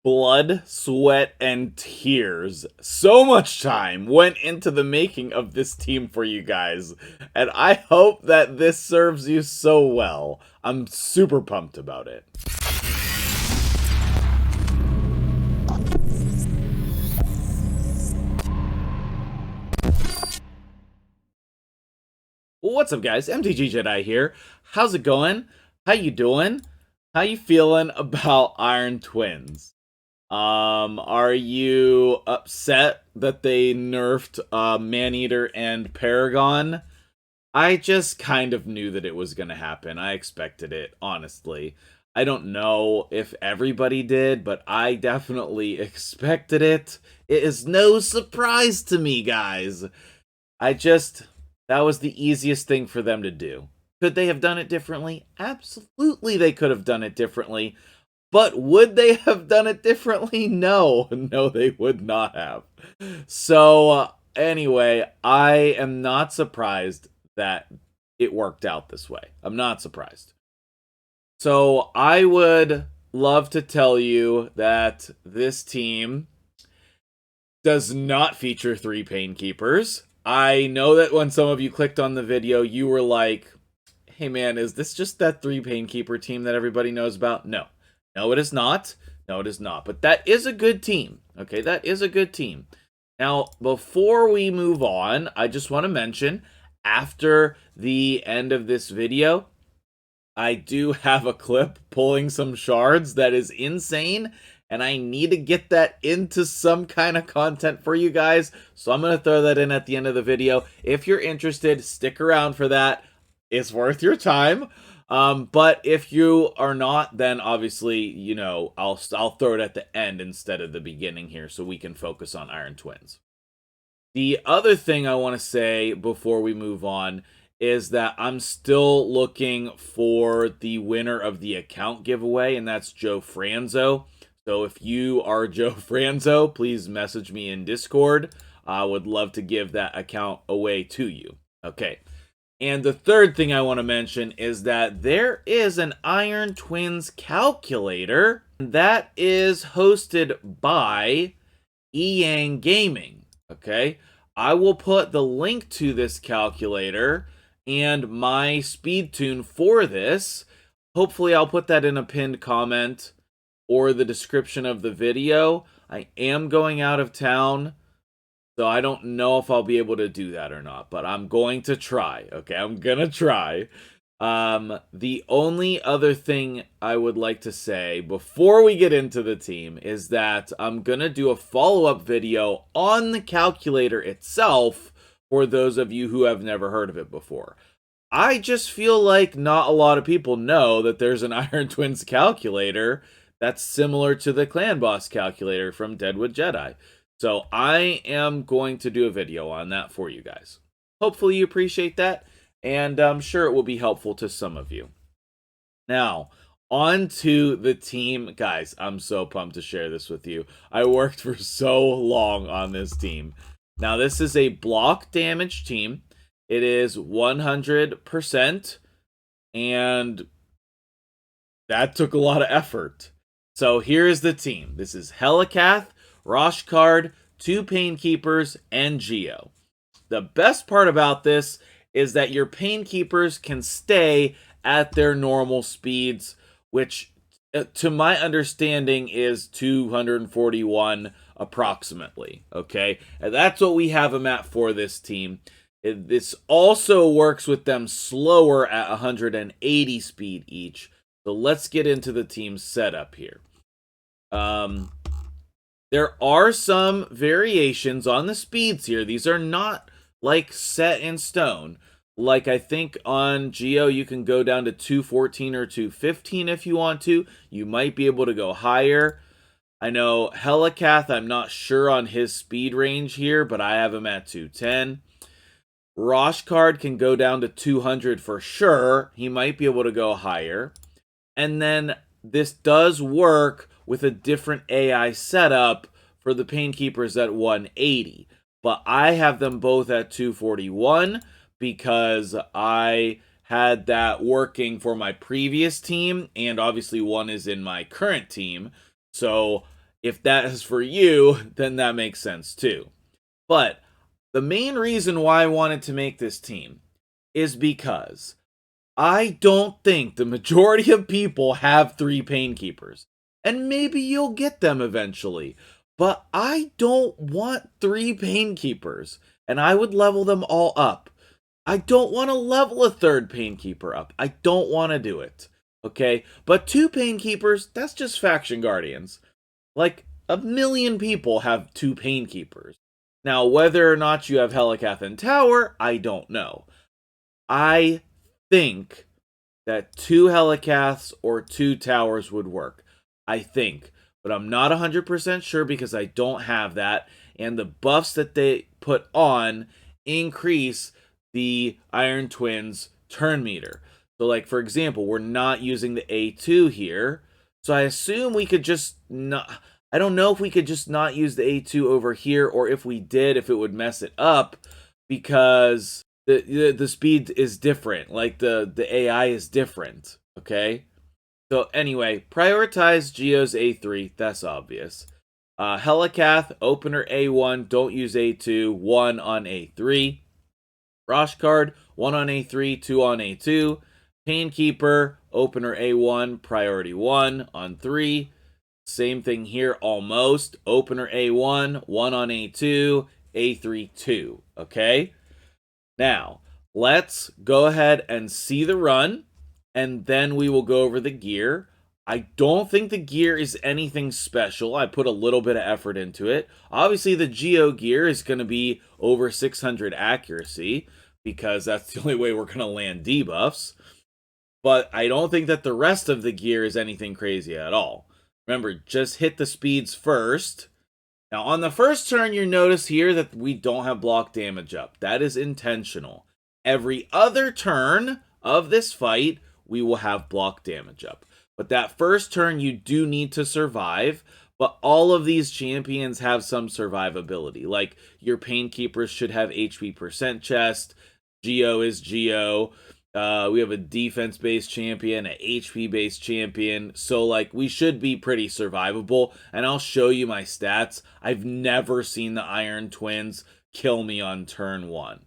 Blood, sweat, and tears. So much time went into the making of this team for you guys, and I hope that this serves you so well. I'm super pumped about it. Well, what's up, guys? MtgJedi here. How's it going? How you doing? How you feeling about Iron Twins? Are you upset that they nerfed Maneater and Paragon? I just kind of knew that it was gonna happen. I expected it, honestly. I don't know if everybody did, but I definitely expected it. It is no surprise to me, guys. I just, that was the easiest thing for them to do. Could they have done it differently? Absolutely, they could have done it differently. But would they have done it differently? No, no, they would not have. So, anyway, I am not surprised that it worked out this way. I'm not surprised. So, I would love to tell you that this team does not feature 3 Pain Keepers. I know that when some of you clicked on the video, you were like, hey man, is this just that 3 Pain Keeper team that everybody knows about? No. No, it is not. No, it is not. But that is a good team. Okay, that is a good team. Now, before we move on, I just want to mention, after the end of this video, I do have a clip pulling some shards that is insane, and I need to get that into some kind of content for you guys, so I'm going to throw that in at the end of the video. If you're interested, stick around for that. It's worth your time. But if you are not, then obviously, you know, I'll throw it at the end instead of the beginning here so we can focus on Iron Twins. The other thing I want to say before we move on is that I'm still looking for the winner of the account giveaway, and that's Joe Franzo. So if you are Joe Franzo, please message me in Discord. I would love to give that account away to you. Okay. And the third thing I want to mention is that there is an Iron Twins calculator that is hosted by Yang Gaming. Okay, I will put the link to this calculator and my speed tune for this. Hopefully, I'll put that in a pinned comment or the description of the video. I am going out of town, so I don't know if I'll be able to do that or not, but I'm going to try. Okay, I'm gonna try. The only other thing I would like to say before we get into the team is that I'm gonna do a follow-up video on the calculator itself for those of you who have never heard of it before. I just feel like not a lot of people know that there's an Iron Twins calculator that's similar to the Clan Boss calculator from Deadwood Jedi. So I am going to do a video on that for you guys. Hopefully you appreciate that, and I'm sure it will be helpful to some of you. Now, on to the team. Guys, I'm so pumped to share this with you. I worked for so long on this team. Now, this is a block damage team. It is 100%, and that took a lot of effort. So here is the team. This is Helikath, Roshkard, 2 Pain Keepers, and Geo. The best part about this is that your Pain Keepers can stay at their normal speeds, which, to my understanding, is 241 approximately. Okay, and that's what we have them at for this team. This also works with them slower at 180 speed each. So let's get into the team setup here. There are some variations on the speeds here. These are not like set in stone. Like I think on Geo you can go down to 214 or 215 if you want to. You might be able to go higher. I know Helikath, I'm not sure on his speed range here, but I have him at 210. Roshkard can go down to 200 for sure. He might be able to go higher. And then this does work with a different AI setup for the Pain Keepers at 180. But I have them both at 241 because I had that working for my previous team, and obviously one is in my current team. So If that is for you, then that makes sense too. But the main reason why I wanted to make this team is because I don't think the majority of people have 3 Painkeepers. And maybe you'll get them eventually. But I don't want 3 Painkeepers. And I would level them all up. I don't want to level a 3rd Painkeeper up. I don't want to do it. Okay? But 2 Painkeepers, that's just Faction Guardians. Like, 1,000,000 people have 2 Painkeepers. Now, whether or not you have Helicath and Tower, I don't know. I think that 2 Helicaths or 2 Towers would work. I think. But I'm not 100% sure because I don't have that. And the buffs that they put on increase the Iron Twins turn meter. So, like, for example, we're not using the A2 here. So I assume we could just not... I don't know if we could just not use the A2 over here, or if we did, if it would mess it up, because the speed is different. Like, the AI is different, okay? So anyway, prioritize Geo's A3, that's obvious. Helicath, opener A1, don't use A2, 1 on A3. Rosh card, 1 on A3, 2 on A2. Painkeeper, opener A1, priority 1 on 3. Same thing here, almost. Opener A1, 1 on A2, A3, 2. Okay? Now, let's go ahead and see the run, and then we will go over the gear. I don't think the gear is anything special. I put a little bit of effort into it. Obviously, the Geo gear is going to be over 600 accuracy, because that's the only way we're going to land debuffs. But I don't think that the rest of the gear is anything crazy at all. Remember, just hit the speeds first. Now, on the first turn, you notice here that we don't have block damage up. That is intentional. Every other turn of this fight, we will have block damage up. But that first turn, you do need to survive. But all of these champions have some survivability. Like, your Painkeepers should have HP percent chest. Geo is Geo. We have a defense-based champion, an HP-based champion. So, like, we should be pretty survivable. And I'll show you my stats. I've never seen the Iron Twins kill me on turn 1.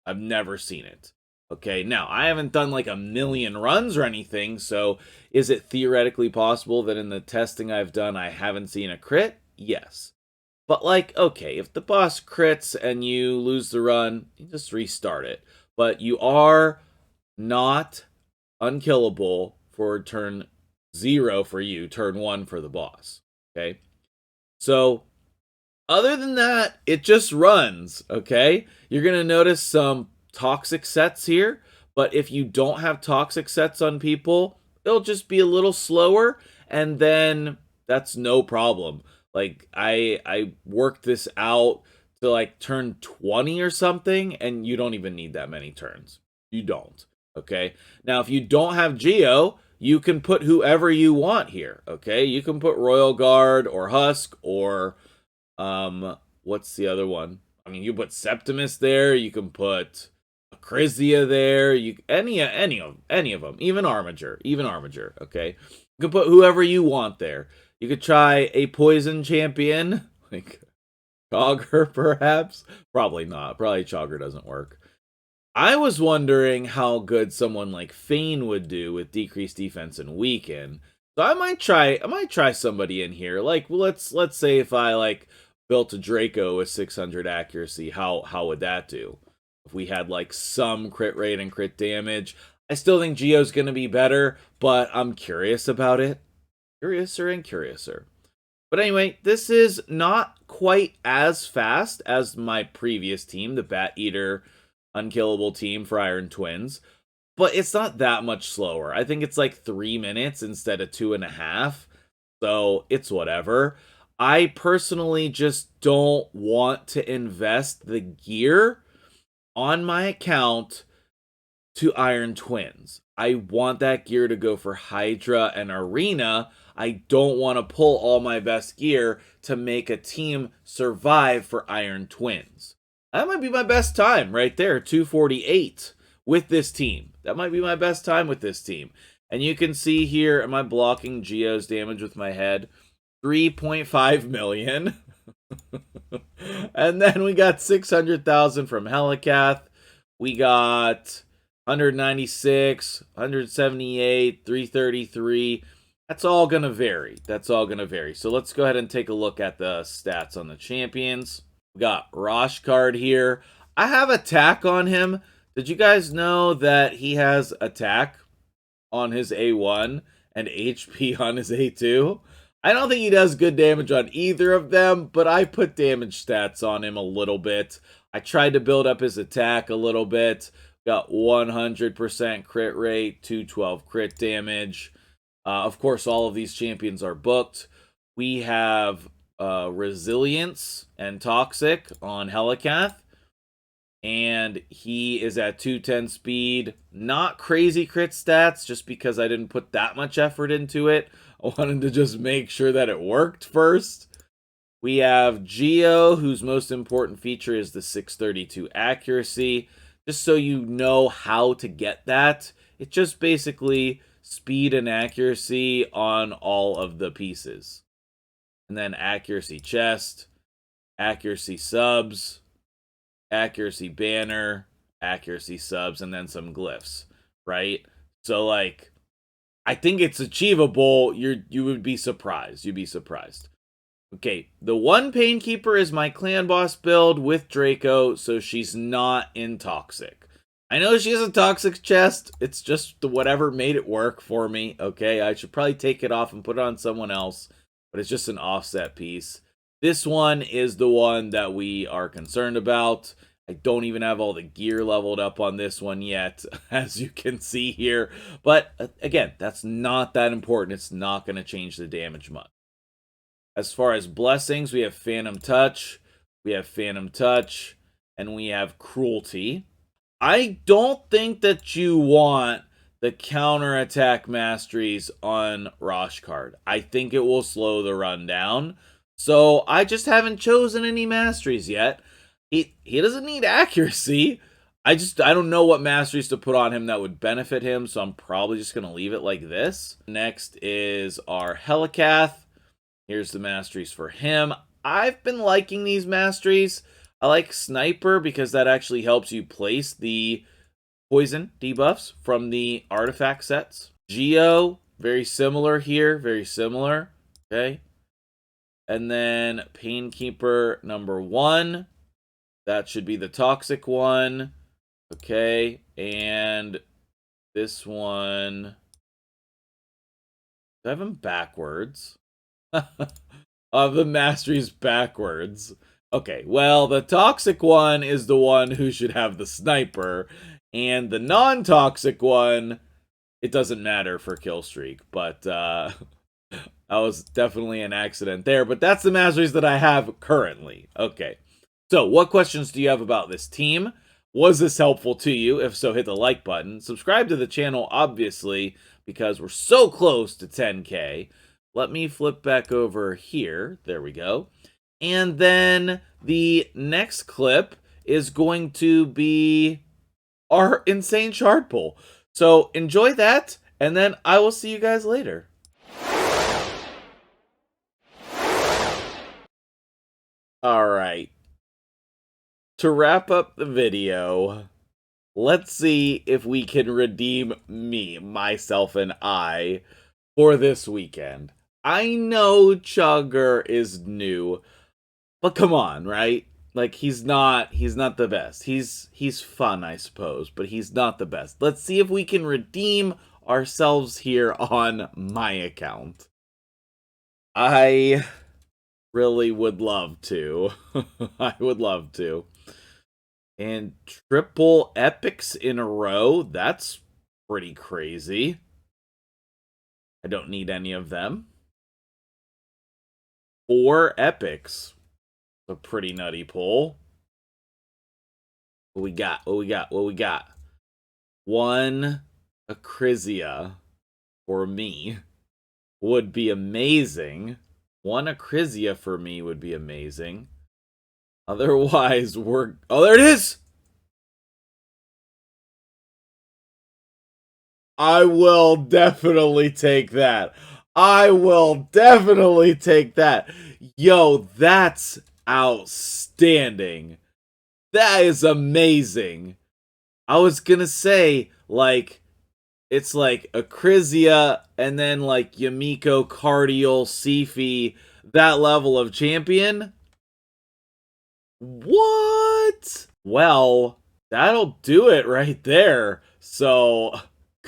I've never seen it. Okay, now, I haven't done, like, 1,000,000 runs or anything. So, is it theoretically possible that in the testing I've done, I haven't seen a crit? Yes. But, like, okay, if the boss crits and you lose the run, you just restart it. But you are not unkillable for turn 0 for you, turn 1 for the boss. Okay? So, other than that, it just runs. Okay? You're going to notice some toxic sets here, but if you don't have toxic sets on people, it'll just be a little slower, and then that's no problem. Like, I worked this out to, like, turn 20 or something, and you don't even need that many turns. You don't. Okay? Now, if you don't have Geo, you can put whoever you want here. Okay? You can put Royal Guard or Husk or, what's the other one? I mean, you put Septimus there. You can put Acrizia there. Any of them. Even Armiger. Okay? You can put whoever you want there. You could try a poison champion, like Chogger, perhaps. Probably not. Probably Chogger doesn't work. I was wondering how good someone like Fane would do with decreased defense and weaken. So I might try somebody in here. Like, let's say if I, like, built a Draco with 600 accuracy, how would that do? If we had, like, some crit rate and crit damage. I still think Geo's gonna be better, but I'm curious about it. Curiouser and curiouser. But anyway, this is not quite as fast as my previous team, the Bat Eater unkillable team for Iron Twins, but it's not that much slower. I think it's like 3 minutes instead of 2.5, so it's whatever. I personally just don't want to invest the gear on my account to Iron Twins. I want that gear to go for Hydra and Arena. I don't want to pull all my best gear to make a team survive for Iron Twins. That might be my best time right there, 248 with this team. That might be my best time with this team. And you can see here, am I blocking Geo's damage with my head? 3.5 million. And then we got 600,000 from Helicath. We got 196, 178, 333. That's all going to vary. That's all going to vary. So let's go ahead and take a look at the stats on the champions. We got Roshkard here. I have attack on him. Did you guys know that he has attack on his A1 and HP on his A2? I don't think he does good damage on either of them, but I put damage stats on him a little bit. I tried to build up his attack a little bit. Got 100% crit rate, 212 crit damage. Of course, all of these champions are booked. We have Resilience and Toxic on Helicath. And he is at 210 speed. Not crazy crit stats, just because I didn't put that much effort into it. I wanted to just make sure that it worked first. We have Geo, whose most important feature is the 632 accuracy. Just so you know how to get that, it's just basically speed and accuracy on all of the pieces. And then accuracy chest, accuracy subs, accuracy banner, accuracy subs, and then some glyphs, right? So, like, I think it's achievable. You would be surprised. You'd be surprised. Okay, the one Painkeeper is my clan boss build with Draco, so she's not in Toxic. I know she has a Toxic chest. It's just whatever made it work for me, okay? I should probably take it off and put it on someone else, but it's just an offset piece. This one is the one that we are concerned about. I don't even have all the gear leveled up on this one yet, as you can see here. But again, that's not that important. It's not going to change the damage much. As far as blessings, we have Phantom Touch, and we have Cruelty. I don't think that you want the counterattack masteries on Roshkard. I think it will slow the run down. So I just haven't chosen any masteries yet. He doesn't need accuracy. I don't know what masteries to put on him that would benefit him, so I'm probably just going to leave it like this. Next is our Helicath. Here's the masteries for him. I've been liking these masteries. I like Sniper because that actually helps you place the poison debuffs from the artifact sets. Geo, very similar here, very similar. Okay. And then Painkeeper number 1. That should be the Toxic one. Okay. And this one. Do I have them backwards? Of the masteries backwards. Okay, well, the Toxic one is the one who should have the Sniper, and the non-Toxic one, it doesn't matter for kill streak, but that was definitely an accident there, but that's the masteries that I have currently. Okay, so what questions do you have about this team? Was this helpful to you? If so, hit the like button. Subscribe to the channel, obviously, because we're so close to 10K. Let me flip back over here. There we go. And then the next clip is going to be our insane shard pull. So enjoy that, and then I will see you guys later. All right. To wrap up the video, let's see if we can redeem me, myself, and I for this weekend. I know Chugger is new, but come on, right? Like, he's not the best. He's fun, I suppose, but he's not the best. Let's see if we can redeem ourselves here on my account. I really would love to. I would love to. And triple epics in a row, that's pretty crazy. I don't need any of them. 4 epics. A pretty nutty pull. What we got? What we got? What we got? 1 Acrisia for me would be amazing. 1 Acrisia for me would be amazing. Otherwise, we're... Oh, there it is! I will definitely take that. I will definitely take that. Yo, that's outstanding. That is amazing. I was gonna say, like, it's like Acrizia and then like Yamiko, Cardial, Sifi, that level of champion. What? Well, that'll do it right there. So,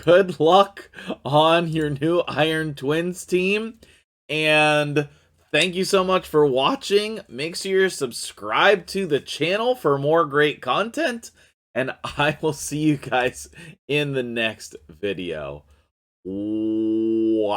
good luck on your new Iron Twins team. And thank you so much for watching. Make sure you're subscribed to the channel for more great content. And I will see you guys in the next video. Wowzers.